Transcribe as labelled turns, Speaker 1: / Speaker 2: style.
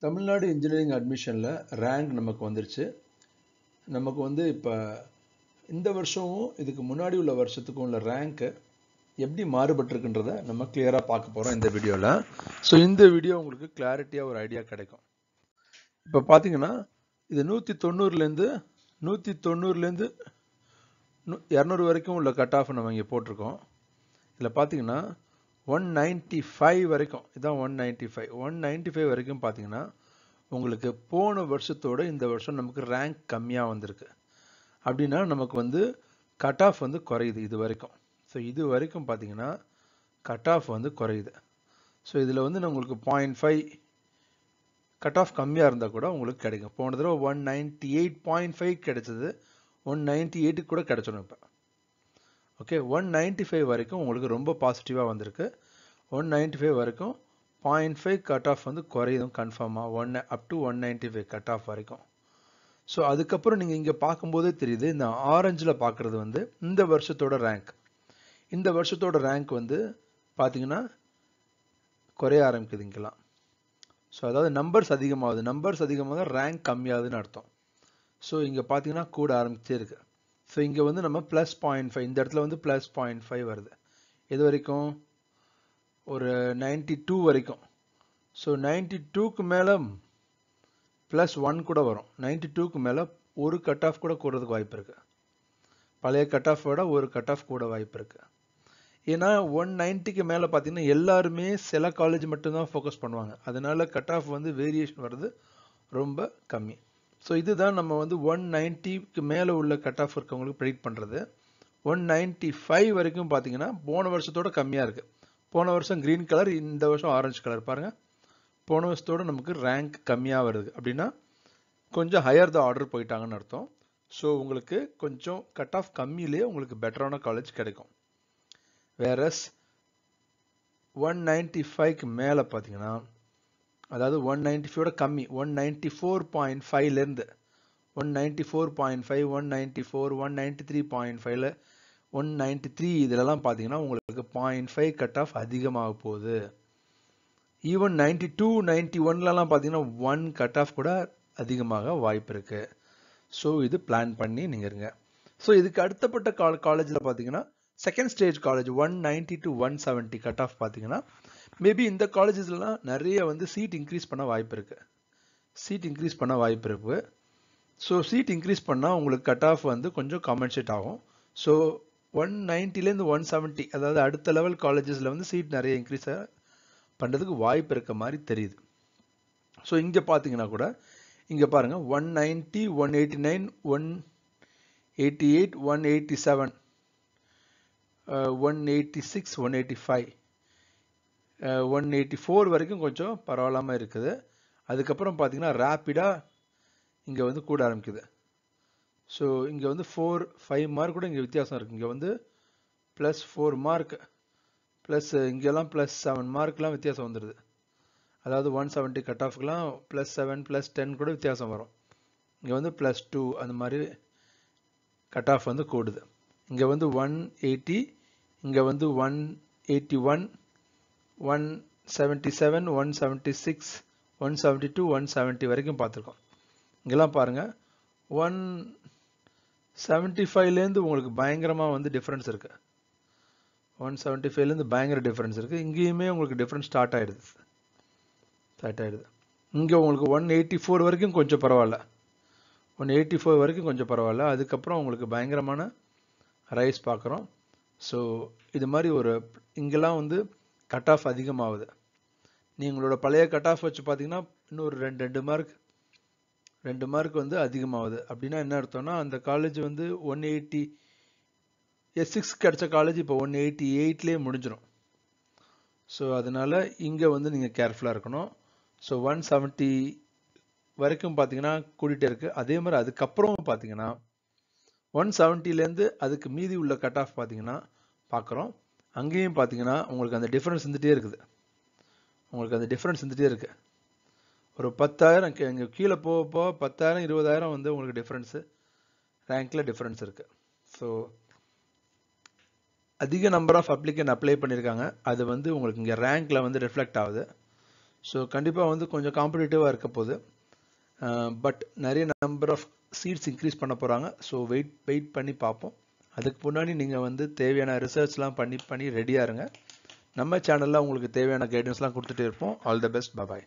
Speaker 1: Tamil Nadu engineering அட்மிஷனில் rank நமக்கு வந்துருச்சு. நமக்கு வந்து இப்போ இந்த வருஷமும் இதுக்கு முன்னாடி உள்ள வருஷத்துக்கும் உள்ள ரேங்க்கு எப்படி மாறுபட்டிருக்குன்றதை நம்ம கிளியராக பார்க்க போகிறோம் இந்த வீடியோவில். ஸோ இந்த வீடியோ உங்களுக்கு கிளாரிட்டியாக ஒரு ஐடியா கிடைக்கும். இப்போ பார்த்தீங்கன்னா இது 190லேருந்து 200 வரைக்கும் உள்ள கட் ஆஃப் நம்ம இங்கே போட்டிருக்கோம். இதில் பார்த்தீங்கன்னா 195 வரைக்கும், இதான் 195 வரைக்கும் பார்த்தீங்கன்னா உங்களுக்கு போன வருஷத்தோட இந்த வருஷம் நமக்கு ரேங்க் கம்மியாக வந்திருக்கு. அப்படின்னா நமக்கு வந்து கட் ஆஃப் வந்து குறையுது இது வரைக்கும். ஸோ இது வரைக்கும் பார்த்தீங்கன்னா கட் ஆஃப் வந்து குறையுது. ஸோ இதில் வந்து உங்களுக்கு 0.5 கட் ஆஃப் கம்மியாக இருந்தால் கூட உங்களுக்கு கிடைக்கும். போன தடவை 198.5 கிடைச்சது, 198 கூட கிடைச்சிடும் இப்போ. ஓகே, 195 வரைக்கும் உங்களுக்கு ரொம்ப பாசிட்டிவாக வந்திருக்கு. 195 வரைக்கும் 0.5 கட் ஆஃப் வந்து குறையுதும் கன்ஃபார்மாக, அப் டு 195 கட் ஆஃப் வரைக்கும். ஸோ அதுக்கப்புறம் நீங்கள் இங்கே பார்க்கும்போதே தெரியுது, இந்த ஆரஞ்சில் பார்க்குறது வந்து இந்த வருஷத்தோட ரேங்க். இந்த வருஷத்தோட ரேங்க் வந்து பார்த்தீங்கன்னா குறைய ஆரம்பிக்குது இங்கெல்லாம். ஸோ அதாவது நம்பர்ஸ் அதிகமாக தான் ரேங்க் கம்மியாகுதுன்னு அர்த்தம். ஸோ இங்கே பார்த்தீங்கன்னா கூட ஆரம்பிச்சே இருக்கு. ஸோ இங்கே வந்து நம்ம ப்ளஸ் 0.5, இந்த இடத்துல வந்து ப்ளஸ் 0.5 வருது. இது வரைக்கும் ஒரு 92 வரைக்கும். ஸோ 92க்கு மேலே ப்ளஸ் 1 கூட வரும். 92க்கு மேலே ஒரு கட் ஆஃப் கூட கூடுறதுக்கு வாய்ப்பு இருக்குது. பழைய கட் ஆஃப் விட ஒரு கட் ஆஃப் கூட வாய்ப்பு இருக்குது. ஏன்னா 190க்கு மேலே பார்த்தீங்கன்னா எல்லாருமே சில காலேஜ் மட்டும்தான் ஃபோக்கஸ் பண்ணுவாங்க. அதனால கட் ஆஃப் வந்து வேரியேஷன் வர்றது ரொம்ப கம்மி. ஸோ இதுதான் நம்ம வந்து 190க்கு மேலே உள்ள கட் ஆஃப் இருக்கவங்களுக்கு ப்ரெடிக்ட் பண்ணுறது. 195 வரைக்கும் பார்த்தீங்கன்னா போன வருஷத்தோட கம்மியாக இருக்குது. போன வருஷம் க்ரீன் கலர், இந்த வருஷம் ஆரஞ்சு கலர் பாருங்கள். போன வருஷத்தோட நமக்கு ரேங்க் கம்மியாக வருது. அப்படின்னா கொஞ்சம் ஹையர் த ஆர்டர் போயிட்டாங்கன்னு அர்த்தம். ஸோ உங்களுக்கு கொஞ்சம் கட் ஆஃப் கம்மியிலே உங்களுக்கு பெட்டரான காலேஜ் கிடைக்கும். வேறஸ் 195க்கு மேலே பார்த்தீங்கன்னா, அதாவது 195ஓட கம்மி, 194.5லேருந்து 194.5, 194, 193.5ல 193 இதிலலாம் பார்த்தீங்கன்னா உங்களுக்கு 0.5 கட் ஆஃப் அதிகமாக போகுது. ஈவன் 92, 91லலாம் பார்த்தீங்கன்னா 1 கட் ஆஃப் கூட அதிகமாக வாய்ப்பு இருக்கு. ஸோ இது பிளான் பண்ணி நீங்கள் இருங்க. ஸோ இதுக்கு அடுத்தப்பட்ட காலேஜில் பார்த்தீங்கன்னா second stage college 190 to 170 cut off பார்த்தீங்கன்னா மேபி இந்த காலேஜஸ்லாம் நிறைய வந்து சீட் இன்க்ரீஸ் பண்ண வாய்ப்பு இருக்கு. ஸோ சீட் இன்க்ரீஸ் பண்ணால் உங்களுக்கு கட் ஆஃப் வந்து கொஞ்சம் காம்பன்சேட் ஆகும். ஸோ 190லேருந்து 170, அதாவது அடுத்த லெவல் காலேஜஸில் வந்து சீட் நிறைய இன்க்ரீஸ் பண்ணுறதுக்கு வாய்ப்பு இருக்க மாதிரி தெரியுது. ஸோ இங்கே பார்த்தீங்கன்னா கூட இங்கே பாருங்கள் 190, 189, 188, 187, 186, 185, 184 வரைக்கும் கொஞ்சம் பரவாயில்லாமல் இருக்குது. அதுக்கப்புறம் பார்த்தீங்கன்னா ரேப்பிடாக இங்கே வந்து கூட ஆரம்பிக்குது. ஸோ இங்கே வந்து 4-5 மார்க் கூட இங்கே வித்தியாசம் இருக்குது. இங்கே வந்து ப்ளஸ் 4 மார்க், ப்ளஸ் இங்கெல்லாம் ப்ளஸ் 7 மார்க்லாம் வித்தியாசம் வந்துடுது. அதாவது 170 கட் ஆஃப்க்குலாம் ப்ளஸ் 7, ப்ளஸ் 10 கூட வித்தியாசம் வரும். இங்கே வந்து ப்ளஸ் 2 அந்த மாதிரி கட் ஆஃப் வந்து கூடுது. இங்கே வந்து 180, இங்கே வந்து 181, 177, 176, 172, 170 வரைக்கும் பார்த்துருக்கோம். இங்கெல்லாம் பாருங்கள் 175லேருந்து உங்களுக்கு பயங்கரமாக வந்து டிஃப்ரென்ஸ் இருக்குது. 175லேருந்து பயங்கர டிஃப்ரென்ஸ் இருக்குது. இங்கேயுமே உங்களுக்கு டிஃப்ரென்ஸ் ஸ்டார்ட் ஆகிடுது. இங்கே உங்களுக்கு 184 வரைக்கும் கொஞ்சம் பரவாயில்ல, 184 வரைக்கும் கொஞ்சம் பரவாயில்ல. அதுக்கப்புறம் உங்களுக்கு பயங்கரமான ரைஸ் பார்க்குறோம். ஸோ இது மாதிரி ஒரு இங்கெல்லாம் வந்து கட் ஆஃப் அதிகமாகுது. நீங்களோட பழைய கட் ஆஃப் வச்சு பார்த்தீங்கன்னா இன்னொரு 2 மார்க் வந்து அதிகமாகுது. அப்படின்னா என்ன அர்த்தம்னா அந்த காலேஜ் வந்து 186 கிடைச்ச காலேஜ் இப்போ 188லேயே முடிஞ்சிடும். ஸோ அதனால் இங்கே வந்து நீங்கள் கேர்ஃபுல்லாக இருக்கணும். ஸோ 170 வரைக்கும் பார்த்தீங்கன்னா கூட்டிகிட்டே இருக்குது. அதே மாதிரி அதுக்கப்புறம் பார்த்தீங்கன்னா 170லேருந்து அதுக்கு மீதி உள்ள கட் ஆஃப் பார்த்தீங்கன்னா பார்க்குறோம். அங்கேயும் பார்த்தீங்கன்னா உங்களுக்கு அந்த டிஃப்ரென்ஸ் இருந்துகிட்டே இருக்குது. ஒரு 10,000 இங்கே கீழே போக 10,000, 20,000 வந்து உங்களுக்கு டிஃப்ரென்ஸு ரேங்க்கில் டிஃப்ரென்ஸ் இருக்குது. ஸோ அதிக நம்பர் ஆஃப் அப்ளிகன்ட் அப்ளை பண்ணியிருக்காங்க. அது வந்து உங்களுக்கு இங்கே ரேங்க்கில் வந்து ரிஃப்ளெக்ட் ஆகுது. ஸோ கண்டிப்பாக வந்து கொஞ்சம் காம்படிட்டிவாக இருக்க போகுது. பட் நிறைய நம்பர் ஆஃப் சீட்ஸ் இன்க்ரீஸ் பண்ண போகிறாங்க. ஸோ வெயிட் பண்ணி பார்ப்போம். அதுக்கு முன்னாடி நீங்கள் வந்து தேவையான ரிசர்ச்லாம் பண்ணி ரெடியாக இருங்க. நம்ம சேனலில் உங்களுக்கு தேவையான கைடன்ஸ்லாம் கொடுத்துட்டே இருப்போம். All the best. பாய்.